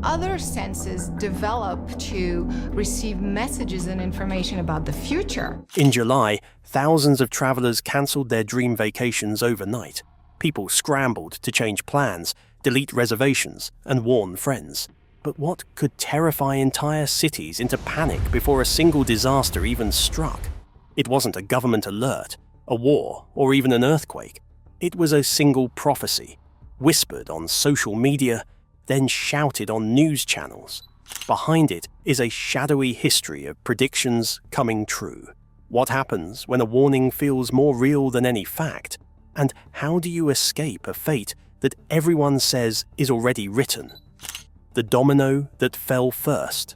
Other senses develop to receive messages and information about the future. In July, thousands of travelers cancelled their dream vacations overnight. People scrambled to change plans, delete reservations, and warn friends. But what could terrify entire cities into panic before a single disaster even struck? It wasn't a government alert, a war, or even an earthquake. It was a single prophecy, whispered on social media, then shouted on news channels. Behind it is a shadowy history of predictions coming true. What happens when a warning feels more real than any fact? And how do you escape a fate that everyone says is already written? The domino that fell first.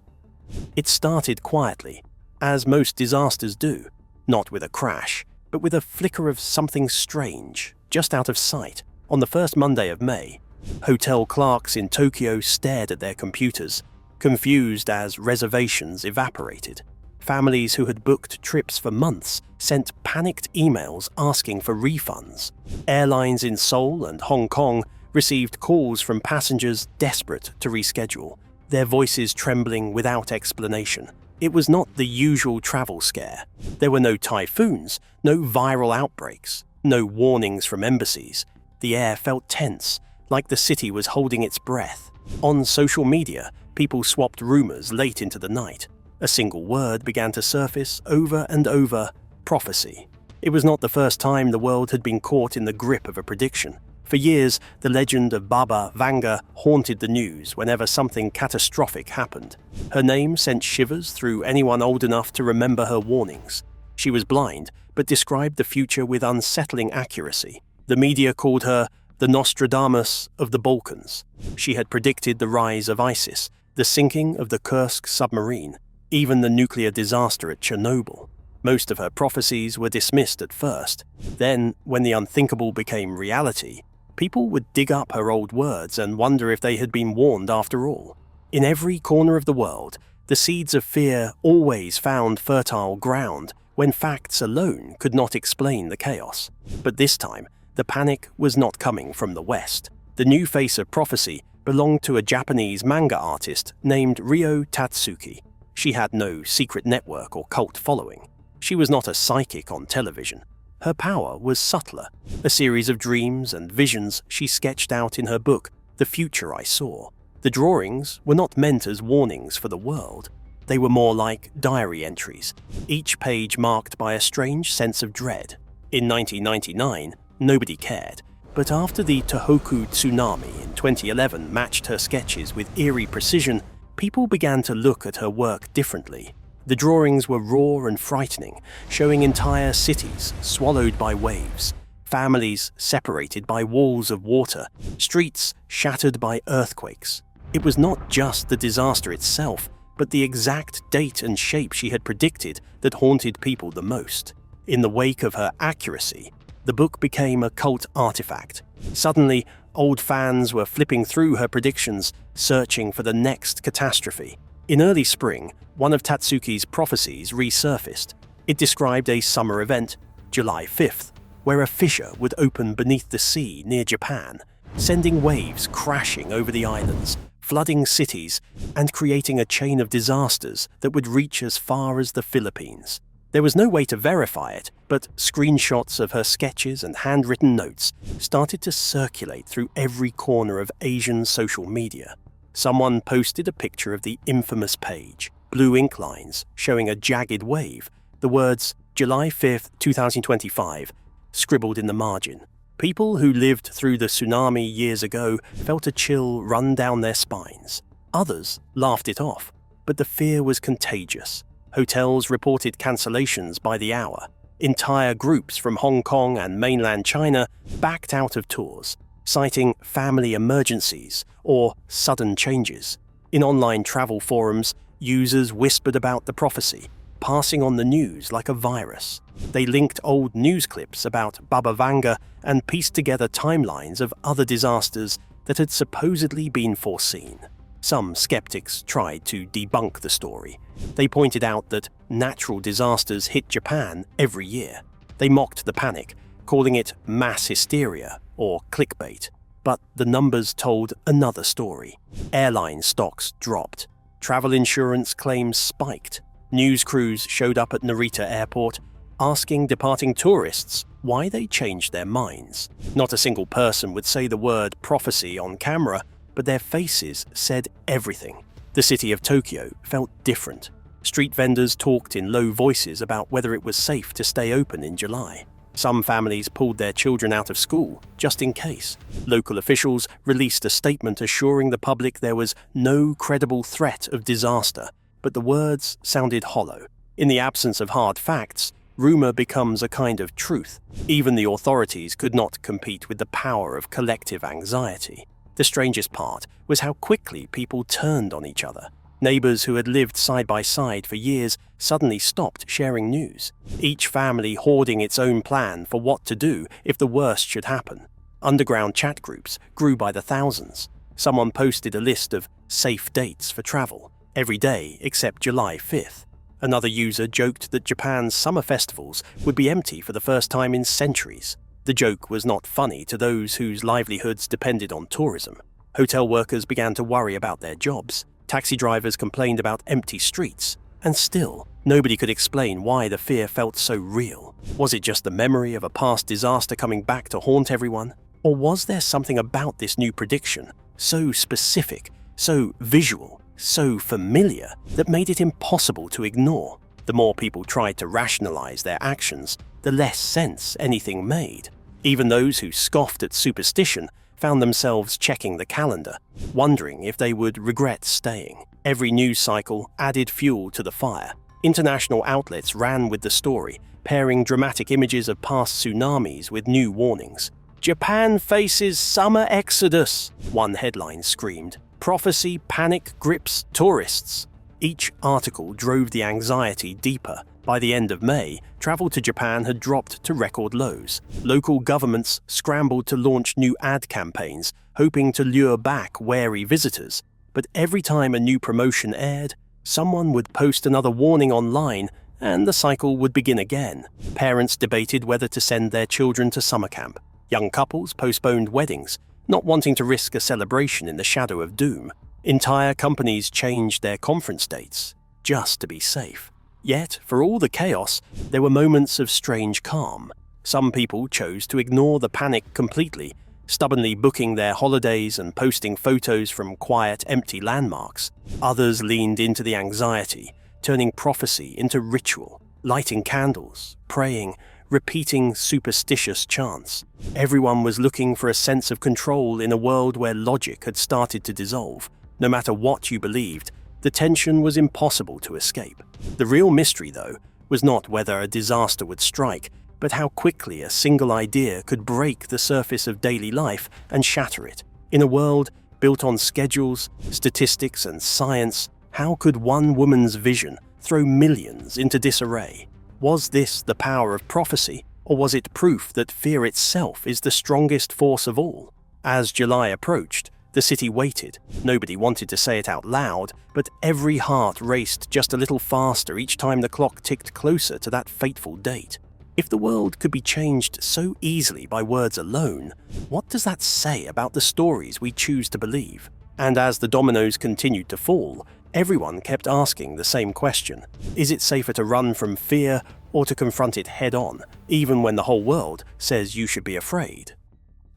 It started quietly, as most disasters do, not with a crash, but with a flicker of something strange, just out of sight. On the first Monday of May, hotel clerks in Tokyo stared at their computers, confused as reservations evaporated. Families who had booked trips for months sent panicked emails asking for refunds. Airlines in Seoul and Hong Kong received calls from passengers desperate to reschedule, their voices trembling without explanation. It was not the usual travel scare. There were no typhoons, no viral outbreaks, no warnings from embassies. The air felt tense, like the city was holding its breath. On social media, people swapped rumors late into the night. A single word began to surface over and over: prophecy. It was not the first time the world had been caught in the grip of a prediction. For years, the legend of Baba Vanga haunted the news whenever something catastrophic happened. Her name sent shivers through anyone old enough to remember her warnings. She was blind, but described the future with unsettling accuracy. The media called her the Nostradamus of the Balkans. She had predicted the rise of ISIS, the sinking of the Kursk submarine, even the nuclear disaster at Chernobyl. Most of her prophecies were dismissed at first. Then, when the unthinkable became reality, people would dig up her old words and wonder if they had been warned after all. In every corner of the world, the seeds of fear always found fertile ground when facts alone could not explain the chaos. But this time, the panic was not coming from the West. The new face of prophecy belonged to a Japanese manga artist named Ryo Tatsuki. She had no secret network or cult following. She was not a psychic on television. Her power was subtler, a series of dreams and visions she sketched out in her book, The Future I Saw. The drawings were not meant as warnings for the world. They were more like diary entries, each page marked by a strange sense of dread. In 1999, nobody cared, but after the Tohoku tsunami in 2011 matched her sketches with eerie precision, people began to look at her work differently. The drawings were raw and frightening, showing entire cities swallowed by waves, families separated by walls of water, streets shattered by earthquakes. It was not just the disaster itself, but the exact date and shape she had predicted that haunted people the most. In the wake of her accuracy, the book became a cult artifact. Suddenly, old fans were flipping through her predictions, searching for the next catastrophe. In early spring, one of Tatsuki's prophecies resurfaced. It described a summer event, July 5th, where a fissure would open beneath the sea near Japan, sending waves crashing over the islands, flooding cities, and creating a chain of disasters that would reach as far as the Philippines. There was no way to verify it, but screenshots of her sketches and handwritten notes started to circulate through every corner of Asian social media. Someone posted a picture of the infamous page, blue ink lines showing a jagged wave, the words July 5th, 2025, scribbled in the margin. People who lived through the tsunami years ago felt a chill run down their spines. Others laughed it off, but the fear was contagious. Hotels reported cancellations by the hour. Entire groups from Hong Kong and mainland China backed out of tours, citing family emergencies or sudden changes. In online travel forums, users whispered about the prophecy, passing on the news like a virus. They linked old news clips about Baba Vanga and pieced together timelines of other disasters that had supposedly been foreseen. Some skeptics tried to debunk the story. They pointed out that natural disasters hit Japan every year. They mocked the panic, calling it mass hysteria or clickbait. But the numbers told another story. Airline stocks dropped. Travel insurance claims spiked. News crews showed up at Narita Airport, asking departing tourists why they changed their minds. Not a single person would say the word prophecy on camera, but their faces said everything. The city of Tokyo felt different. Street vendors talked in low voices about whether it was safe to stay open in July. Some families pulled their children out of school, just in case. Local officials released a statement assuring the public there was no credible threat of disaster, but the words sounded hollow. In the absence of hard facts, rumor becomes a kind of truth. Even the authorities could not compete with the power of collective anxiety. The strangest part was how quickly people turned on each other. Neighbors who had lived side by side for years suddenly stopped sharing news, each family hoarding its own plan for what to do if the worst should happen. Underground chat groups grew by the thousands. Someone posted a list of safe dates for travel, every day except July 5th. Another user joked that Japan's summer festivals would be empty for the first time in centuries. The joke was not funny to those whose livelihoods depended on tourism. Hotel workers began to worry about their jobs. Taxi drivers complained about empty streets. And still, nobody could explain why the fear felt so real. Was it just the memory of a past disaster coming back to haunt everyone? Or was there something about this new prediction, so specific, so visual, so familiar, that made it impossible to ignore? The more people tried to rationalize their actions, the less sense anything made. Even those who scoffed at superstition found themselves checking the calendar, wondering if they would regret staying. Every news cycle added fuel to the fire. International outlets ran with the story, pairing dramatic images of past tsunamis with new warnings. "Japan faces summer exodus," one headline screamed. "Prophecy panic grips tourists." Each article drove the anxiety deeper. By the end of May, travel to Japan had dropped to record lows. Local governments scrambled to launch new ad campaigns, hoping to lure back wary visitors. But every time a new promotion aired, someone would post another warning online, and the cycle would begin again. Parents debated whether to send their children to summer camp. Young couples postponed weddings, not wanting to risk a celebration in the shadow of doom. Entire companies changed their conference dates, just to be safe. Yet, for all the chaos, there were moments of strange calm. Some people chose to ignore the panic completely, stubbornly booking their holidays and posting photos from quiet, empty landmarks. Others leaned into the anxiety, turning prophecy into ritual, lighting candles, praying, repeating superstitious chants. Everyone was looking for a sense of control in a world where logic had started to dissolve. No matter what you believed, the tension was impossible to escape. The real mystery, though, was not whether a disaster would strike, but how quickly a single idea could break the surface of daily life and shatter it. In a world built on schedules, statistics, and science, how could one woman's vision throw millions into disarray? Was this the power of prophecy, or was it proof that fear itself is the strongest force of all? As July approached, the city waited. Nobody wanted to say it out loud, but every heart raced just a little faster each time the clock ticked closer to that fateful date. If the world could be changed so easily by words alone, what does that say about the stories we choose to believe? And as the dominoes continued to fall, everyone kept asking the same question. Is it safer to run from fear or to confront it head-on, even when the whole world says you should be afraid?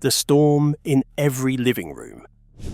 The storm in every living room.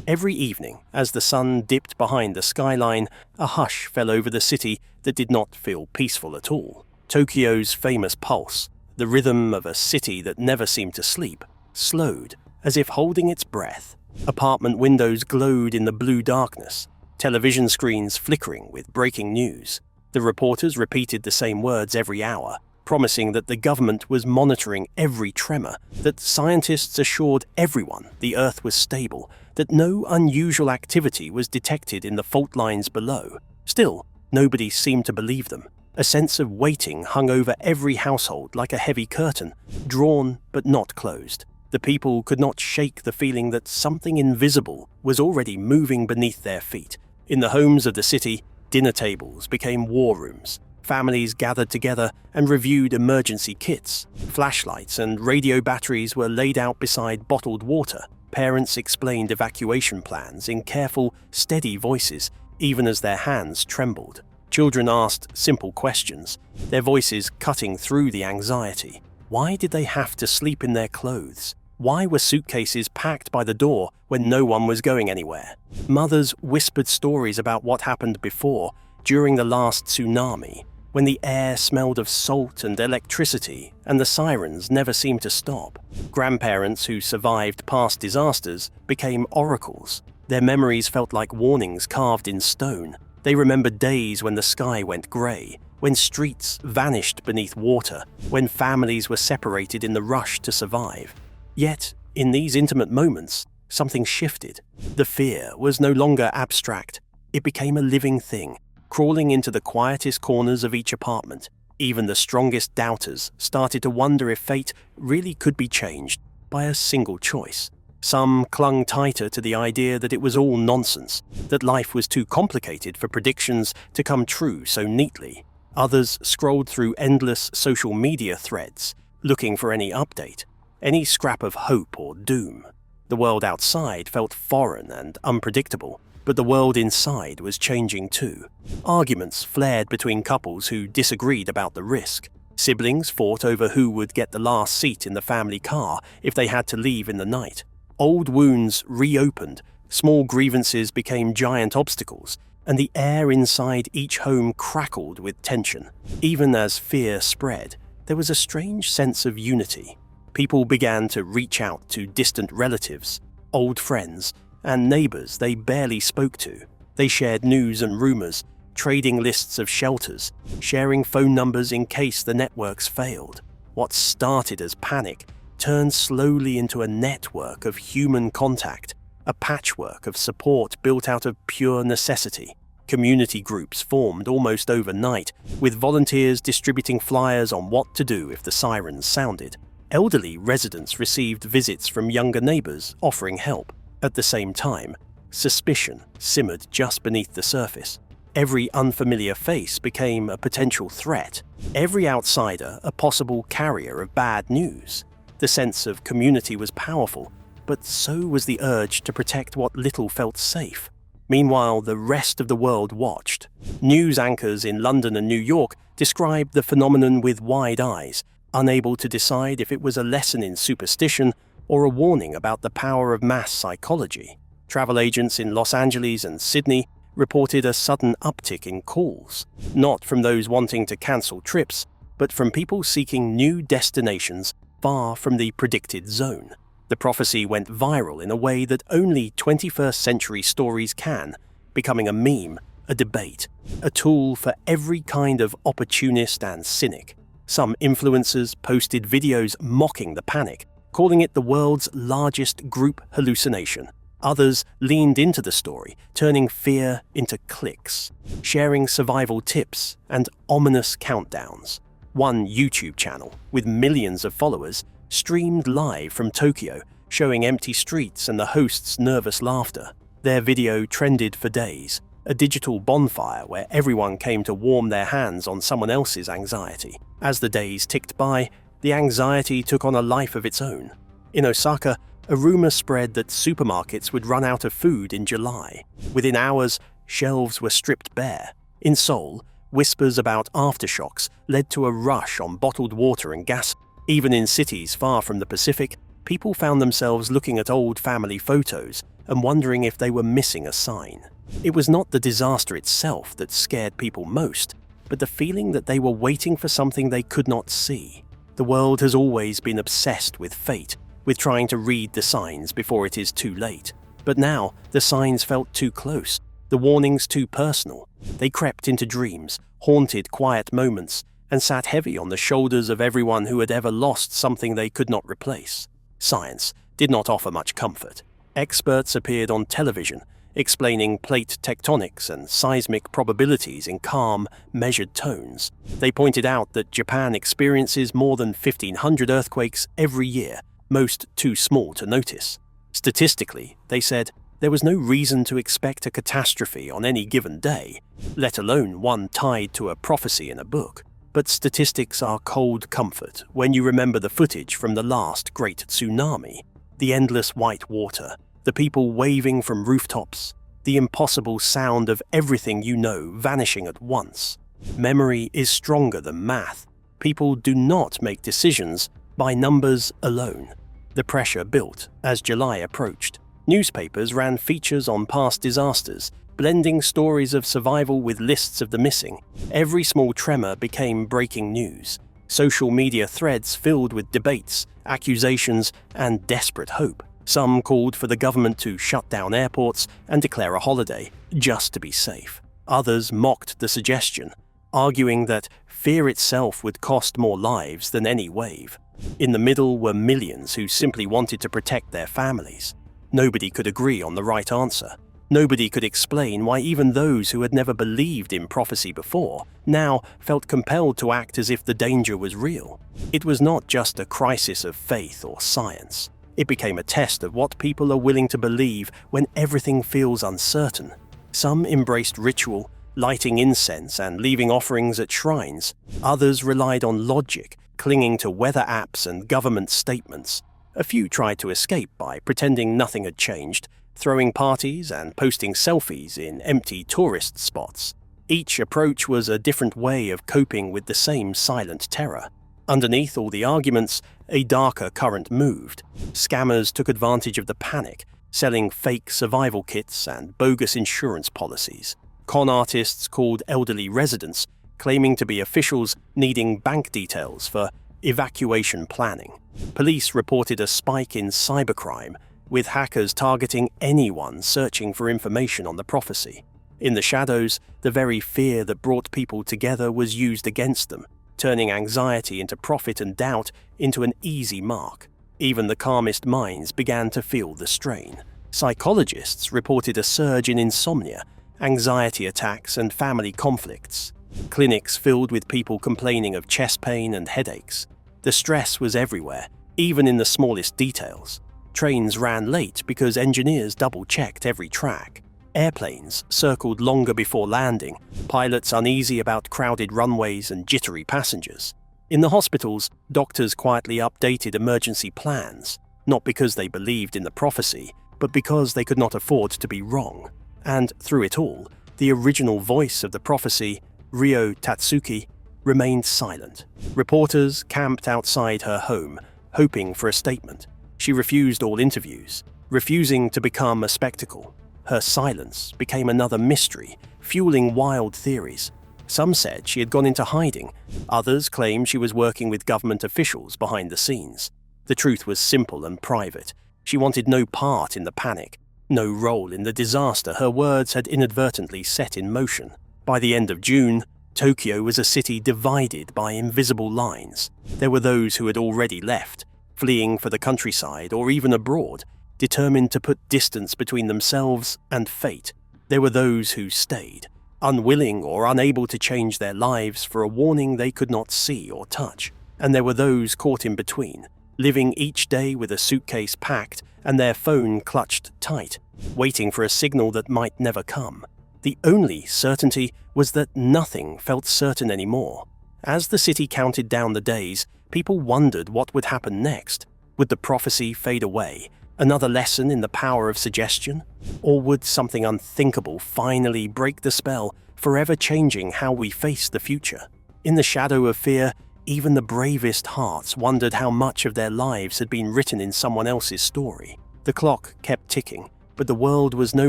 Every evening, as the sun dipped behind the skyline, a hush fell over the city that did not feel peaceful at all. Tokyo's famous pulse, the rhythm of a city that never seemed to sleep, slowed, as if holding its breath. Apartment windows glowed in the blue darkness, television screens flickering with breaking news. The reporters repeated the same words every hour, promising that the government was monitoring every tremor, that scientists assured everyone the Earth was stable, that no unusual activity was detected in the fault lines below. Still, nobody seemed to believe them. A sense of waiting hung over every household like a heavy curtain, drawn but not closed. The people could not shake the feeling that something invisible was already moving beneath their feet. In the homes of the city, dinner tables became war rooms. Families gathered together and reviewed emergency kits. Flashlights and radio batteries were laid out beside bottled water. parents explained evacuation plans in careful, steady voices, even as their hands trembled. Children asked simple questions, their voices cutting through the anxiety. Why did they have to sleep in their clothes? Why were suitcases packed by the door when no one was going anywhere? Mothers whispered stories about what happened before, during the last tsunami, when the air smelled of salt and electricity and the sirens never seemed to stop. Grandparents who survived past disasters became oracles. Their memories felt like warnings carved in stone. They remembered days when the sky went grey, when streets vanished beneath water, when families were separated in the rush to survive. Yet, in these intimate moments, something shifted. The fear was no longer abstract. It became a living thing, crawling into the quietest corners of each apartment. Even the strongest doubters started to wonder if fate really could be changed by a single choice. Some clung tighter to the idea that it was all nonsense, that life was too complicated for predictions to come true so neatly. Others scrolled through endless social media threads, looking for any update, any scrap of hope or doom. The world outside felt foreign and unpredictable, but the world inside was changing too. Arguments flared between couples who disagreed about the risk. Siblings fought over who would get the last seat in the family car if they had to leave in the night. Old wounds reopened, small grievances became giant obstacles, and the air inside each home crackled with tension. Even as fear spread, there was a strange sense of unity. People began to reach out to distant relatives, old friends, and neighbors they barely spoke to. They shared news and rumors, trading lists of shelters, sharing phone numbers in case the networks failed. What started as panic turned slowly into a network of human contact, a patchwork of support built out of pure necessity. Community groups formed almost overnight, with volunteers distributing flyers on what to do if the sirens sounded. Elderly residents received visits from younger neighbors offering help. At the same time, suspicion simmered just beneath the surface. Every unfamiliar face became a potential threat, every outsider a possible carrier of bad news. The sense of community was powerful, but so was the urge to protect what little felt safe. Meanwhile, the rest of the world watched. News anchors in London and New York described the phenomenon with wide eyes, unable to decide if it was a lesson in superstition or a warning about the power of mass psychology. Travel agents in Los Angeles and Sydney reported a sudden uptick in calls, not from those wanting to cancel trips, but from people seeking new destinations far from the predicted zone. The prophecy went viral in a way that only 21st century stories can, becoming a meme, a debate, a tool for every kind of opportunist and cynic. Some influencers posted videos mocking the panic, calling it the world's largest group hallucination. Others leaned into the story, turning fear into clicks, sharing survival tips and ominous countdowns. One YouTube channel, with millions of followers, streamed live from Tokyo, showing empty streets and the host's nervous laughter. Their video trended for days, a digital bonfire where everyone came to warm their hands on someone else's anxiety. As the days ticked by, the anxiety took on a life of its own. In Osaka, a rumor spread that supermarkets would run out of food in July. Within hours, shelves were stripped bare. In Seoul, whispers about aftershocks led to a rush on bottled water and gas. Even in cities far from the Pacific, people found themselves looking at old family photos and wondering if they were missing a sign. It was not the disaster itself that scared people most, but the feeling that they were waiting for something they could not see. The world has always been obsessed with fate, with trying to read the signs before it is too late. But now, the signs felt too close, the warnings too personal. They crept into dreams, haunted quiet moments, and sat heavy on the shoulders of everyone who had ever lost something they could not replace. Science did not offer much comfort. Experts appeared on television, explaining plate tectonics and seismic probabilities in calm, measured tones. They pointed out that Japan experiences more than 1,500 earthquakes every year, most too small to notice. Statistically, they said, there was no reason to expect a catastrophe on any given day, let alone one tied to a prophecy in a book. But statistics are cold comfort when you remember the footage from the last great tsunami. the endless white water, the people waving from rooftops, the impossible sound of everything you know vanishing at once. Memory is stronger than math. People do not make decisions by numbers alone. The pressure built as July approached. Newspapers ran features on past disasters, blending stories of survival with lists of the missing. Every small tremor became breaking news. Social media threads filled with debates, accusations, and desperate hope. Some called for the government to shut down airports and declare a holiday, just to be safe. Others mocked the suggestion, arguing that fear itself would cost more lives than any wave. In the middle were millions who simply wanted to protect their families. Nobody could agree on the right answer. Nobody could explain why even those who had never believed in prophecy before now felt compelled to act as if the danger was real. It was not just a crisis of faith or science. It became a test of what people are willing to believe when everything feels uncertain. Some embraced ritual, lighting incense and leaving offerings at shrines. Others relied on logic, clinging to weather apps and government statements. A few tried to escape by pretending nothing had changed, throwing parties and posting selfies in empty tourist spots. Each approach was a different way of coping with the same silent terror. Underneath all the arguments, a darker current moved. Scammers took advantage of the panic, selling fake survival kits and bogus insurance policies. Con artists called elderly residents, claiming to be officials needing bank details for evacuation planning. Police reported a spike in cybercrime, with hackers targeting anyone searching for information on the prophecy. In the shadows, the very fear that brought people together was used against them, turning anxiety into profit and doubt into an easy mark. Even the calmest minds began to feel the strain. Psychologists reported a surge in insomnia, anxiety attacks, and family conflicts. Clinics filled with people complaining of chest pain and headaches. The stress was everywhere, even in the smallest details. Trains ran late because engineers double-checked every track. Airplanes circled longer before landing, pilots uneasy about crowded runways and jittery passengers. In the hospitals, doctors quietly updated emergency plans, not because they believed in the prophecy, but because they could not afford to be wrong. And through it all, the original voice of the prophecy, Ryo Tatsuki, remained silent. Reporters camped outside her home, hoping for a statement. She refused all interviews, refusing to become a spectacle. Her silence became another mystery, fueling wild theories. Some said she had gone into hiding. Others claimed she was working with government officials behind the scenes. The truth was simple and private. She wanted no part in the panic, no role in the disaster her words had inadvertently set in motion. By the end of June, Tokyo was a city divided by invisible lines. There were those who had already left, fleeing for the countryside or even abroad, determined to put distance between themselves and fate. There were those who stayed, unwilling or unable to change their lives for a warning they could not see or touch. And there were those caught in between, living each day with a suitcase packed and their phone clutched tight, waiting for a signal that might never come. The only certainty was that nothing felt certain anymore. As the city counted down the days, people wondered what would happen next. Would the prophecy fade away? Another lesson in the power of suggestion? Or would something unthinkable finally break the spell, forever changing how we face the future? In the shadow of fear, even the bravest hearts wondered how much of their lives had been written in someone else's story. The clock kept ticking, but the world was no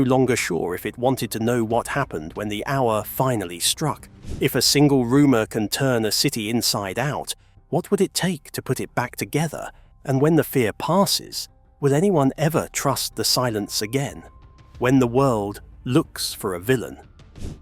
longer sure if it wanted to know what happened when the hour finally struck. If a single rumor can turn a city inside out, what would it take to put it back together? And when the fear passes, will anyone ever trust the silence again? When the world looks for a villain.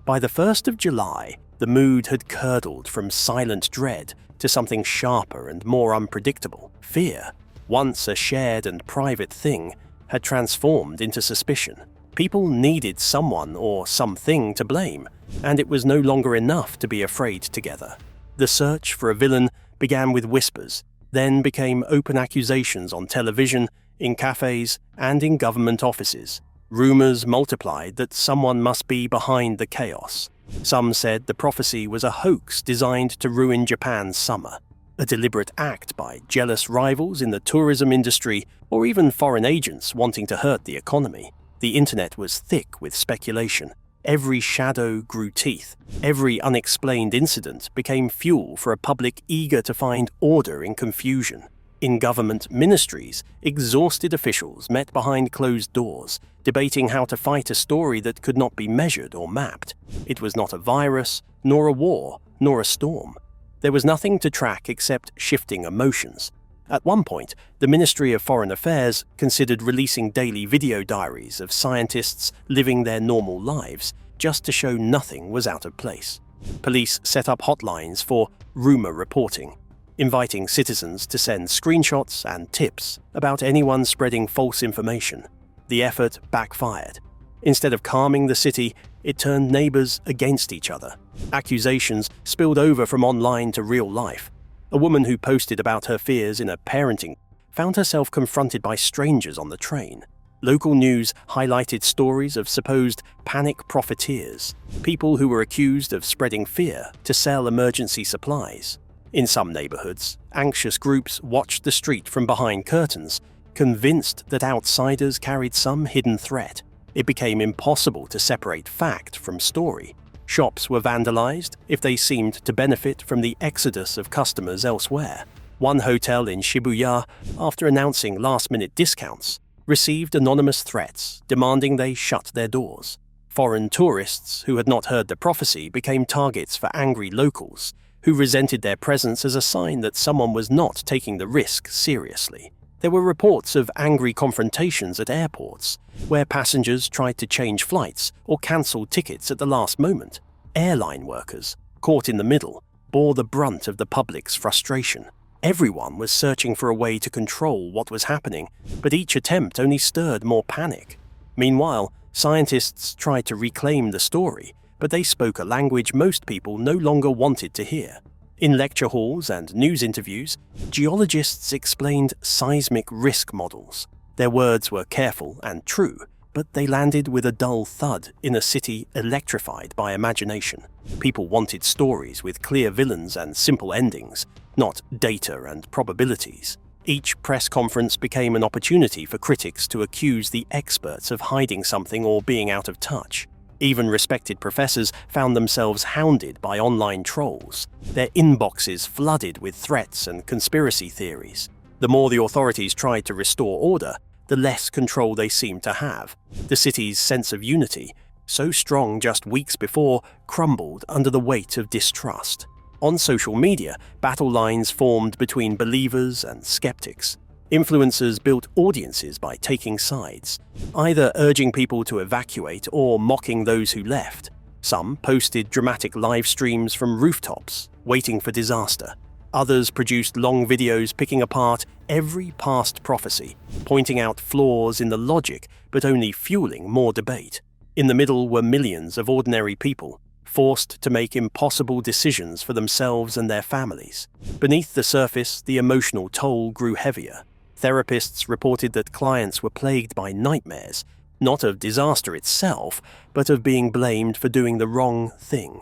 By the 1st of July, the mood had curdled from silent dread to something sharper and more unpredictable. Fear, once a shared and private thing, had transformed into suspicion. People needed someone or something to blame, and it was no longer enough to be afraid together. The search for a villain began with whispers, then became open accusations on television, in cafes, and in government offices. Rumors multiplied that someone must be behind the chaos. Some said the prophecy was a hoax designed to ruin Japan's summer. a deliberate act by jealous rivals in the tourism industry or even foreign agents wanting to hurt the economy. The internet was thick with speculation. Every shadow grew teeth. Every unexplained incident became fuel for a public eager to find order in confusion. In government ministries, exhausted officials met behind closed doors, debating how to fight a story that could not be measured or mapped. It was not a virus, nor a war, nor a storm. There was nothing to track except shifting emotions. At one point, the Ministry of Foreign Affairs considered releasing daily video diaries of scientists living their normal lives, just to show nothing was out of place. Police set up hotlines for rumor reporting, inviting citizens to send screenshots and tips about anyone spreading false information. The effort backfired. Instead of calming the city, it turned neighbors against each other. Accusations spilled over from online to real life. A woman who posted about her fears in a parenting found herself confronted by strangers on the train. Local news highlighted stories of supposed panic profiteers, people who were accused of spreading fear to sell emergency supplies. In some neighborhoods, anxious groups watched the street from behind curtains, convinced that outsiders carried some hidden threat. It became impossible to separate fact from story. Shops were vandalized if they seemed to benefit from the exodus of customers elsewhere. One hotel in Shibuya, after announcing last-minute discounts, received anonymous threats demanding they shut their doors. Foreign tourists who had not heard the prophecy became targets for angry locals, who resented their presence as a sign that someone was not taking the risk seriously. There were reports of angry confrontations at airports, where passengers tried to change flights or cancel tickets at the last moment. Airline workers, caught in the middle, bore the brunt of the public's frustration. Everyone was searching for a way to control what was happening, but each attempt only stirred more panic. Meanwhile, scientists tried to reclaim the story, but they spoke a language most people no longer wanted to hear. In lecture halls and news interviews, geologists explained seismic risk models. Their words were careful and true, but they landed with a dull thud in a city electrified by imagination. People wanted stories with clear villains and simple endings, not data and probabilities. Each press conference became an opportunity for critics to accuse the experts of hiding something or being out of touch. Even respected professors found themselves hounded by online trolls, their inboxes flooded with threats and conspiracy theories. The more the authorities tried to restore order, the less control they seemed to have. The city's sense of unity, so strong just weeks before, crumbled under the weight of distrust. On social media, battle lines formed between believers and skeptics. Influencers built audiences by taking sides, either urging people to evacuate or mocking those who left. Some posted dramatic live streams from rooftops, waiting for disaster. Others produced long videos picking apart every past prophecy, pointing out flaws in the logic but only fueling more debate. In the middle were millions of ordinary people, forced to make impossible decisions for themselves and their families. Beneath the surface, the emotional toll grew heavier. Therapists reported that clients were plagued by nightmares, not of disaster itself, but of being blamed for doing the wrong thing.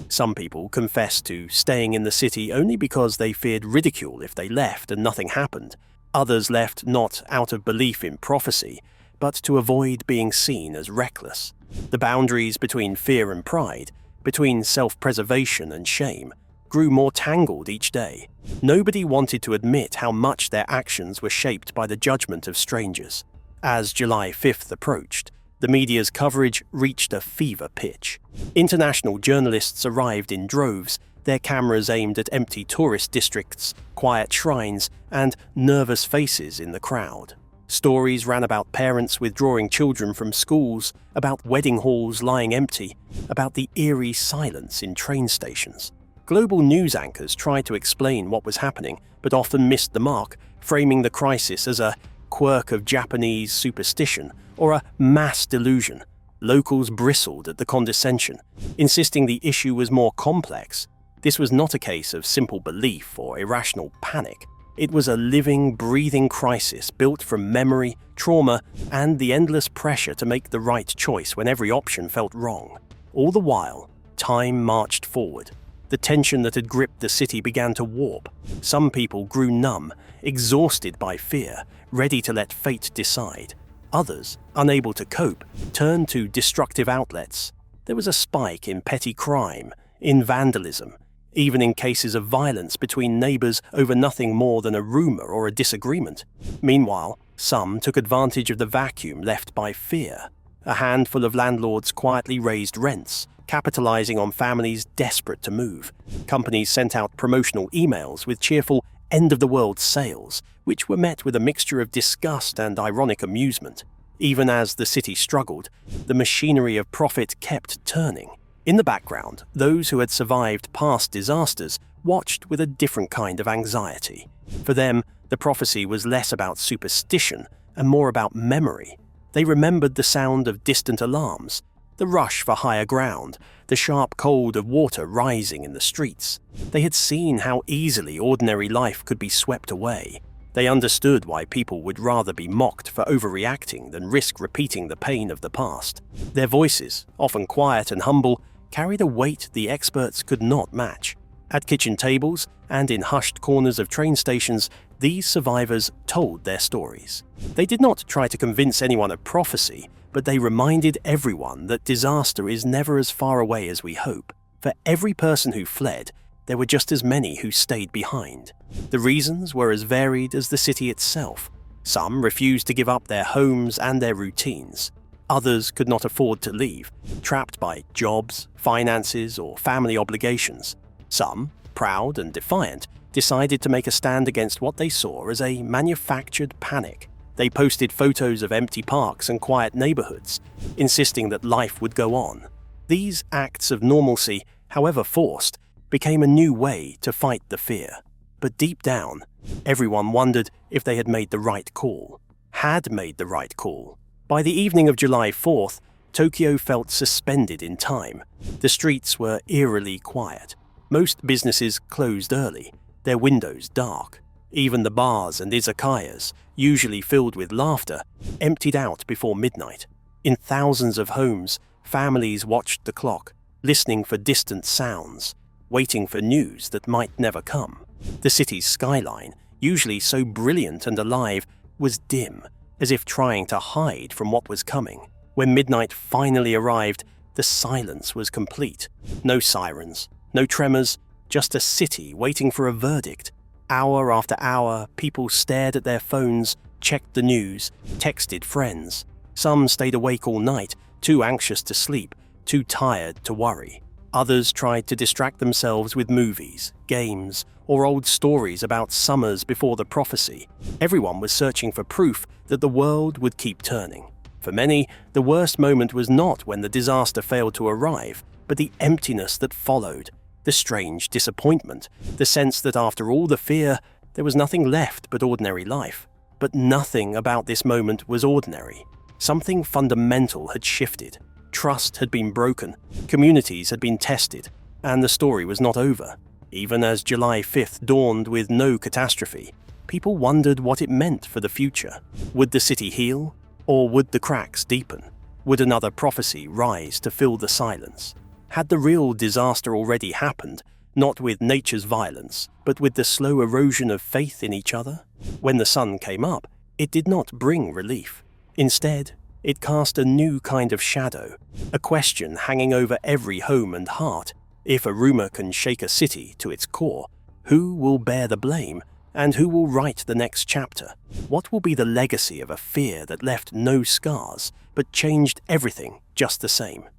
Some people confessed to staying in the city only because they feared ridicule if they left and nothing happened. Others left not out of belief in prophecy, but to avoid being seen as reckless. The boundaries between fear and pride, between self-preservation and shame, grew more tangled each day. Nobody wanted to admit how much their actions were shaped by the judgment of strangers. As July 5th approached, the media's coverage reached a fever pitch. International journalists arrived in droves, their cameras aimed at empty tourist districts, quiet shrines, and nervous faces in the crowd. Stories ran about parents withdrawing children from schools, about wedding halls lying empty, about the eerie silence in train stations. Global news anchors tried to explain what was happening, but often missed the mark, framing the crisis as a quirk of Japanese superstition or a mass delusion. Locals bristled at the condescension, insisting the issue was more complex. This was not a case of simple belief or irrational panic. It was a living, breathing crisis built from memory, trauma, and the endless pressure to make the right choice when every option felt wrong. All the while, time marched forward. The tension that had gripped the city began to warp. Some people grew numb, exhausted by fear, ready to let fate decide. Others, unable to cope, turned to destructive outlets. There was a spike in petty crime, in vandalism, even in cases of violence between neighbors over nothing more than a rumor or a disagreement. Meanwhile, some took advantage of the vacuum left by fear. A handful of landlords quietly raised rents, capitalizing on families desperate to move. Companies sent out promotional emails with cheerful end-of-the-world sales, which were met with a mixture of disgust and ironic amusement. Even as the city struggled, the machinery of profit kept turning. In the background, those who had survived past disasters watched with a different kind of anxiety. For them, the prophecy was less about superstition and more about memory. They remembered the sound of distant alarms, the rush for higher ground, the sharp cold of water rising in the streets. They had seen how easily ordinary life could be swept away. They understood why people would rather be mocked for overreacting than risk repeating the pain of the past. Their voices, often quiet and humble, carried a weight the experts could not match. At kitchen tables and in hushed corners of train stations, these survivors told their stories. They did not try to convince anyone of prophecy, but they reminded everyone that disaster is never as far away as we hope. For every person who fled, there were just as many who stayed behind. The reasons were as varied as the city itself. Some refused to give up their homes and their routines. Others could not afford to leave, trapped by jobs, finances, or family obligations. Some, proud and defiant, decided to make a stand against what they saw as a manufactured panic. They posted photos of empty parks and quiet neighborhoods, insisting that life would go on. These acts of normalcy, however forced, became a new way to fight the fear. But deep down, everyone wondered if they had made the right call. Had made the right call. By the evening of July 4th, Tokyo felt suspended in time. The streets were eerily quiet. Most businesses closed early, their windows dark. Even the bars and izakayas, usually filled with laughter, emptied out before midnight. In thousands of homes, families watched the clock, listening for distant sounds, waiting for news that might never come. The city's skyline, usually so brilliant and alive, was dim, as if trying to hide from what was coming. When midnight finally arrived, the silence was complete. No sirens, no tremors, just a city waiting for a verdict. Hour after hour, people stared at their phones, checked the news, texted friends. Some stayed awake all night, too anxious to sleep, too tired to worry. Others tried to distract themselves with movies, games, or old stories about summers before the prophecy. Everyone was searching for proof that the world would keep turning. For many, the worst moment was not when the disaster failed to arrive, but the emptiness that followed, the strange disappointment, the sense that after all the fear, there was nothing left but ordinary life. But nothing about this moment was ordinary. Something fundamental had shifted. Trust had been broken, communities had been tested, and the story was not over. Even as July 5th dawned with no catastrophe, people wondered what it meant for the future. Would the city heal, or would the cracks deepen? Would another prophecy rise to fill the silence? Had the real disaster already happened, not with nature's violence, but with the slow erosion of faith in each other? When the sun came up, it did not bring relief. Instead, it cast a new kind of shadow, a question hanging over every home and heart. If a rumor can shake a city to its core, who will bear the blame, and who will write the next chapter? What will be the legacy of a fear that left no scars, but changed everything just the same?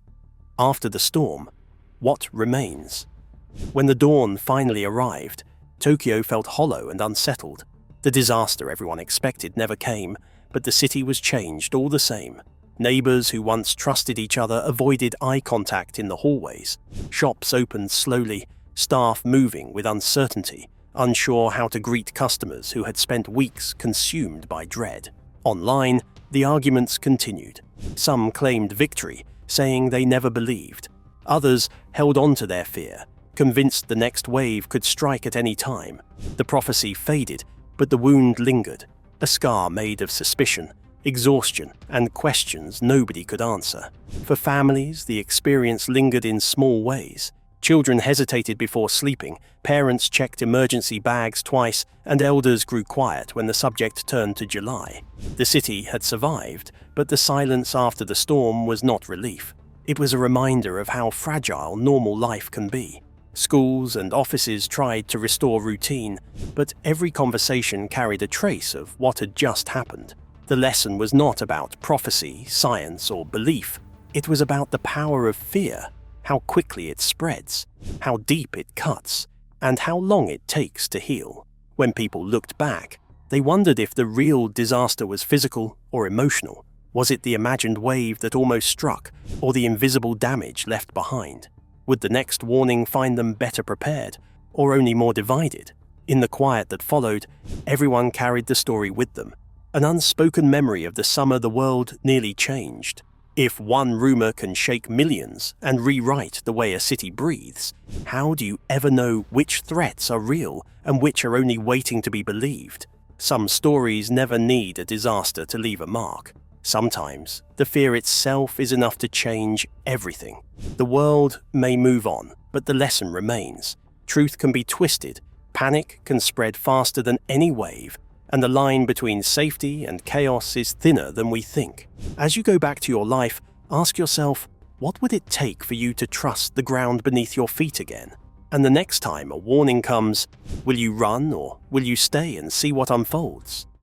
After the storm, what remains? When the dawn finally arrived, Tokyo felt hollow and unsettled. The disaster everyone expected never came, but the city was changed all the same. Neighbors who once trusted each other avoided eye contact in the hallways. Shops opened slowly, staff moving with uncertainty, unsure how to greet customers who had spent weeks consumed by dread. Online, the arguments continued. Some claimed victory, saying they never believed. Others held on to their fear, convinced the next wave could strike at any time. The prophecy faded, but the wound lingered, a scar made of suspicion, exhaustion, and questions nobody could answer. For families, the experience lingered in small ways. Children hesitated before sleeping, parents checked emergency bags twice, and elders grew quiet when the subject turned to July. The city had survived, but the silence after the storm was not relief. It was a reminder of how fragile normal life can be. Schools and offices tried to restore routine, but every conversation carried a trace of what had just happened. The lesson was not about prophecy, science, or belief. It was about the power of fear, how quickly it spreads, how deep it cuts, and how long it takes to heal. When people looked back, they wondered if the real disaster was physical or emotional. Was it the imagined wave that almost struck, or the invisible damage left behind? Would the next warning find them better prepared, or only more divided? In the quiet that followed, everyone carried the story with them, an unspoken memory of the summer the world nearly changed. If one rumor can shake millions and rewrite the way a city breathes, how do you ever know which threats are real and which are only waiting to be believed? Some stories never need a disaster to leave a mark. Sometimes, the fear itself is enough to change everything. The world may move on, but the lesson remains. Truth can be twisted, panic can spread faster than any wave, and the line between safety and chaos is thinner than we think. As you go back to your life, ask yourself, what would it take for you to trust the ground beneath your feet again? And the next time a warning comes, will you run or will you stay and see what unfolds?